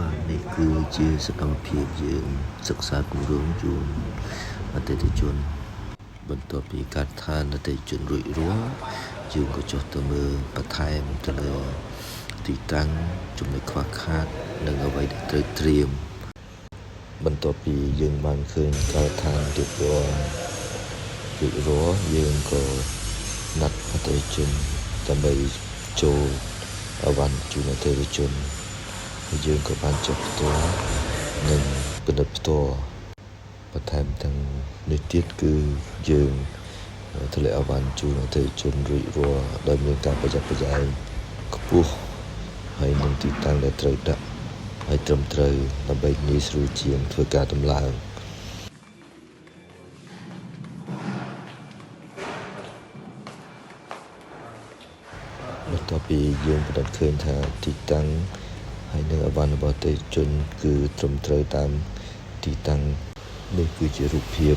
បាទនេះគឺជាសកម្មភាពយើងសិក្សាគម្រោងជូនអតិថិជនបន្ទាប់ពីកាត់ឋានអតិថិជនរួចរាល់យើងក៏ចុះទៅមើលបន្ថែមទៅលើទីតាំងចំណុចខ្វះខាតនិងអ្វីដែលត្រូវត្រៀមបន្ទាប់ពីយើងបានឃើញកាត់ឋានរៀបរាល់យើងក៏ណាត់អតិថិជនដើម្បីចូលអវ៉ាន់ជូនអតិថិជនយើងក៏បានចុះផ្ទាល់និងពិនិត្យផ្ទាល់បន្ថែមទាំងនេះទៀតគឺយើងធ្លាក់អវ៉ាន់ជូនអតិថិជនរួចរាល់ដោយមានការប្រយ័ត្នប្រយែងខ្ពស់ហើយនឹងទីតាំងដែលត្រូវដាក់ឲ្យត្រឹមត្រូវដើម្បីងាយស្រួលជាងធ្វើការតម្លើងបន្ទាប់ពីយើងពិនិត្យឃើញថាទីតាំងហើយនឹងអវ៉ាន់របស់អតិថិជនគឺត្រឹមត្រូវតាមទីតាំងនេះគឺជារូបភាព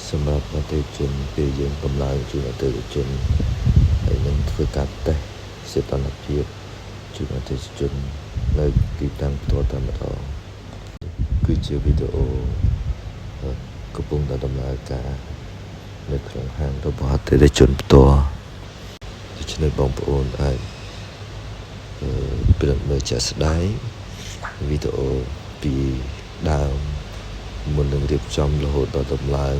សម្រាប់អតិថិជនពេលយើងតម្លើងជូនអតិថិជនហើយនឹងធ្វើការតេស្តសីតុណ្ហភាពជូនអតិថិជននៅទីតាំងផ្ទាល់តែម្ដងគឺជាវីដេអូកំពុងតែដំណើរការនៅក្នុងហាងរបស់អតិថិជនផ្ទាល់ដូច្នេះបងប្អូនអាចពិនិត្យមើលជាក់ស្ដែងវីដេអូពីដើមមុននឹងរៀបចំរហូតដល់ដំឡើង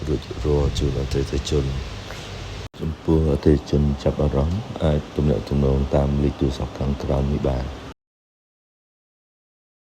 រួចរាល់ជូនអតិថិជនចំពោះអតិថិជនចាប់អារម្មណ៍អាចទំនាក់ទំនងតាមលេខទូរស័ព្ទខាងក្រោមនេះបាន